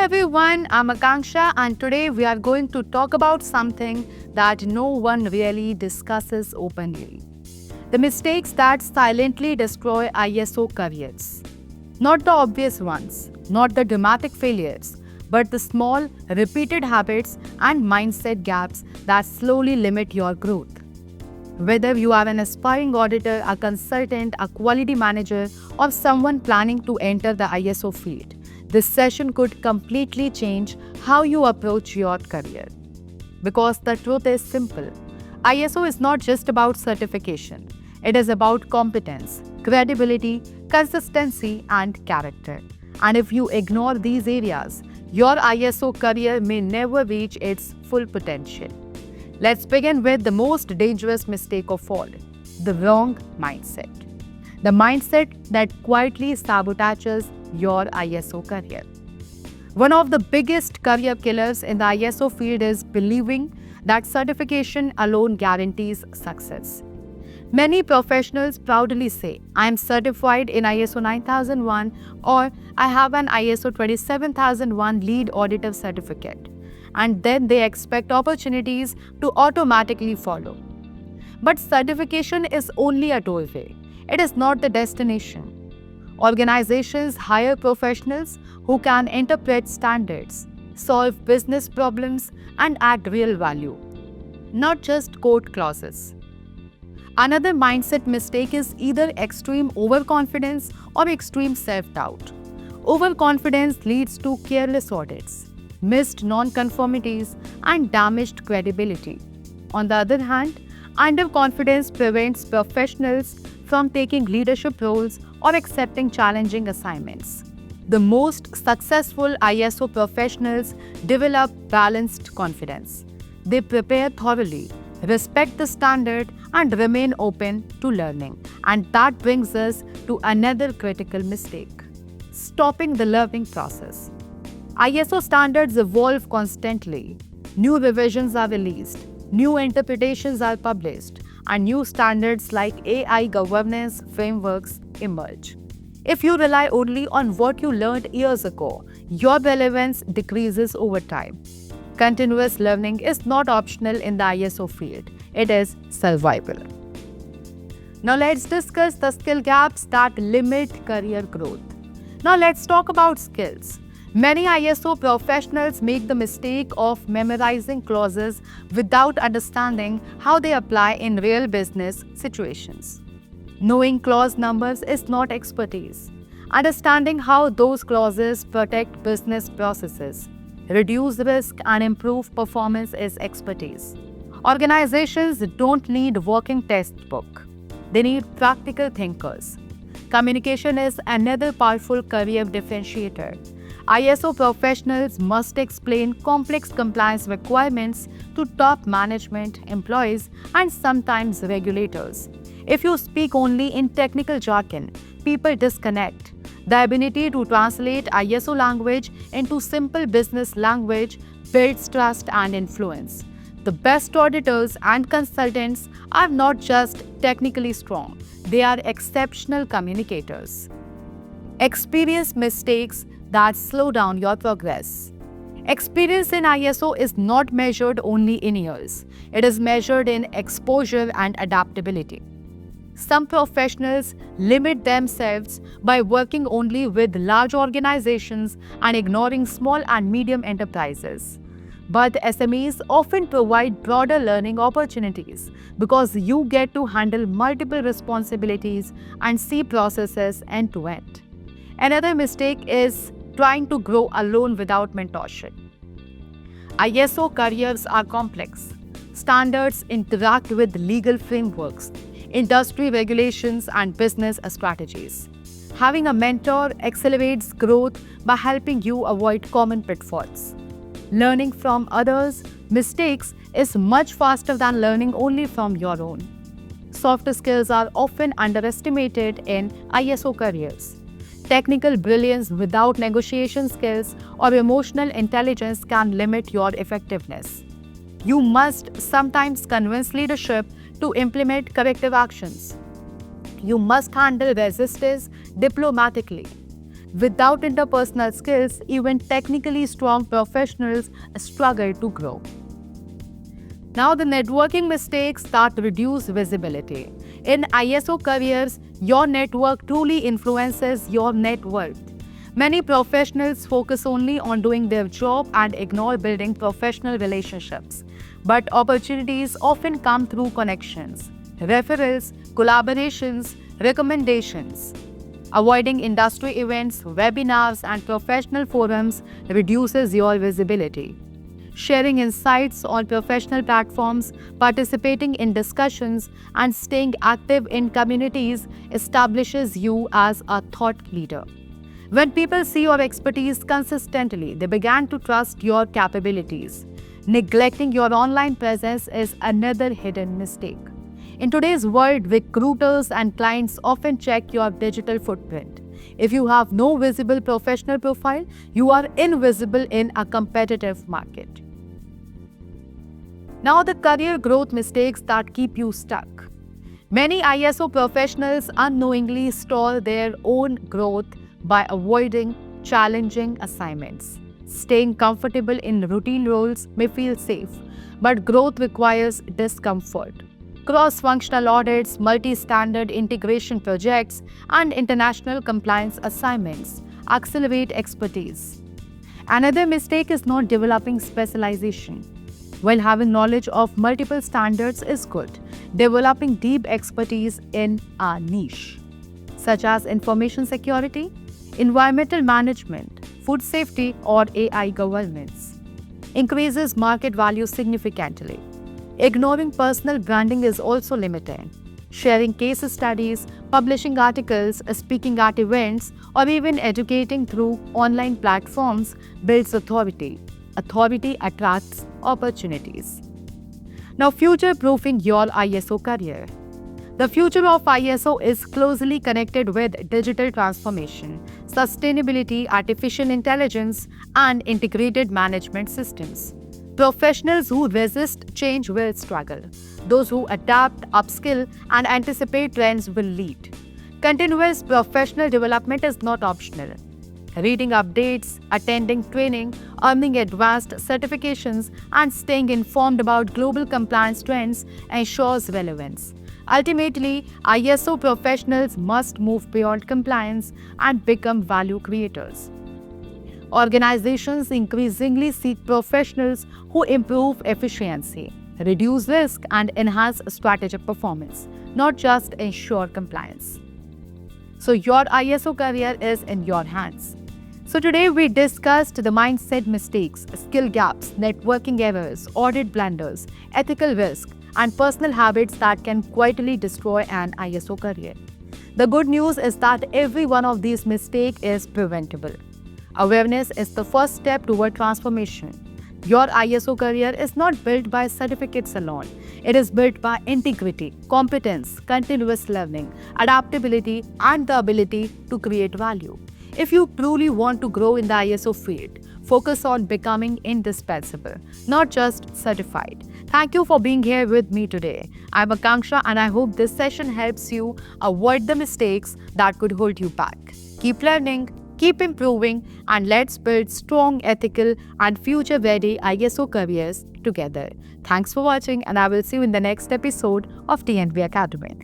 everyone, I'm Akanksha and today we are going to talk about something that no one really discusses openly. The mistakes that silently destroy ISO careers. Not the obvious ones, not the dramatic failures, but the small, repeated habits and mindset gaps that slowly limit your growth. Whether you are an aspiring auditor, a consultant, a quality manager, or someone planning to enter the ISO field, this session could completely change how you approach your career. Because the truth is simple, ISO is not just about certification, it is about competence, credibility, consistency, and character. And if you ignore these areas, your ISO career may never reach its full potential. Let's begin with the most dangerous mistake of all, the wrong mindset. The mindset that quietly sabotages your ISO career. One of the biggest career killers in the ISO field is believing that certification alone guarantees success. Many professionals proudly say, I am certified in ISO 9001 or I have an ISO 27001 lead auditor certificate. And then they expect opportunities to automatically follow. But certification is only a doorway. It is not the destination. Organizations hire professionals who can interpret standards, solve business problems, and add real value, not just code clauses. Another mindset mistake is either extreme overconfidence or extreme self-doubt. Overconfidence leads to careless audits, missed non-conformities, and damaged credibility. On the other hand, underconfidence prevents professionals from taking leadership roles or accepting challenging assignments. The most successful ISO professionals develop balanced confidence. They prepare thoroughly, respect the standard, and remain open to learning. And that brings us to another critical mistake: stopping the learning process. ISO standards evolve constantly. New revisions are released, new interpretations are published, and new standards like AI governance frameworks emerge. If you rely only on what you learned years ago, your relevance decreases over time. Continuous learning is not optional in the ISO field, it is survival. Now let's discuss the skill gaps that limit career growth. Now let's talk about skills. Many ISO professionals make the mistake of memorizing clauses without understanding how they apply in real business situations. Knowing clause numbers is not expertise. Understanding how those clauses protect business processes, reduce risk, and improve performance is expertise. Organizations don't need working textbook. They need practical thinkers. Communication is another powerful career differentiator. ISO professionals must explain complex compliance requirements to top management, employees, and sometimes regulators. If you speak only in technical jargon, people disconnect. The ability to translate ISO language into simple business language builds trust and influence. The best auditors and consultants are not just technically strong, they are exceptional communicators. Experience mistakes that slow down your progress. Experience in ISO is not measured only in years, it is measured in exposure and adaptability. Some professionals limit themselves by working only with large organizations and ignoring small and medium enterprises. But SMEs often provide broader learning opportunities because you get to handle multiple responsibilities and see processes end to end. Another mistake is trying to grow alone without mentorship. ISO careers are complex. Standards interact with legal frameworks, industry regulations, and business strategies. Having a mentor accelerates growth by helping you avoid common pitfalls. Learning from others' mistakes is much faster than learning only from your own. Soft skills are often underestimated in ISO careers. Technical brilliance without negotiation skills or emotional intelligence can limit your effectiveness. You must sometimes convince leadership to implement corrective actions. You must handle resistance diplomatically. Without interpersonal skills, even technically strong professionals struggle to grow. Now, the networking mistakes that reduce visibility. In ISO careers, your network truly influences your net worth. Many professionals focus only on doing their job and ignore building professional relationships. But opportunities often come through connections, referrals, collaborations, recommendations. Avoiding industry events, webinars, and professional forums reduces your visibility. Sharing insights on professional platforms, participating in discussions, and staying active in communities establishes you as a thought leader. When people see your expertise consistently, they begin to trust your capabilities. Neglecting your online presence is another hidden mistake. In today's world, recruiters and clients often check your digital footprint. If you have no visible professional profile, you are invisible in a competitive market. Now, the career growth mistakes that keep you stuck. Many ISO professionals unknowingly stall their own growth by avoiding challenging assignments. Staying comfortable in routine roles may feel safe, but growth requires discomfort. Cross-functional audits, multi-standard integration projects, and international compliance assignments accelerate expertise. Another mistake is not developing specialization. While having knowledge of multiple standards is good, developing deep expertise in a niche, such as information security, environmental management, food safety, or AI governance, increases market value significantly. Ignoring personal branding is also limiting. Sharing case studies, publishing articles, speaking at events, or even educating through online platforms builds authority. Authority attracts opportunities. Now, future-proofing your ISO career. The future of ISO is closely connected with digital transformation, sustainability, artificial intelligence, and integrated management systems. Professionals who resist change will struggle. Those who adapt, upskill, and anticipate trends will lead. Continuous professional development is not optional. Reading updates, attending training, earning advanced certifications, and staying informed about global compliance trends ensures relevance. Ultimately, ISO professionals must move beyond compliance and become value creators. Organizations increasingly seek professionals who improve efficiency, reduce risk, and enhance strategic performance, not just ensure compliance. So, your ISO career is in your hands. So, today we discussed the mindset mistakes, skill gaps, networking errors, audit blunders, ethical risk, and personal habits that can quietly destroy an ISO career. The good news is that every one of these mistakes is preventable. Awareness is the first step toward transformation. Your ISO career is not built by certificates alone. It is built by integrity, competence, continuous learning, adaptability, and the ability to create value. If you truly want to grow in the ISO field, focus on becoming indispensable, not just certified. Thank you for being here with me today. I'm Akanksha, and I hope this session helps you avoid the mistakes that could hold you back. Keep learning, keep improving, and let's build strong, ethical, and future-ready ISO careers together. Thanks for watching, and I will see you in the next episode of TNB Academy.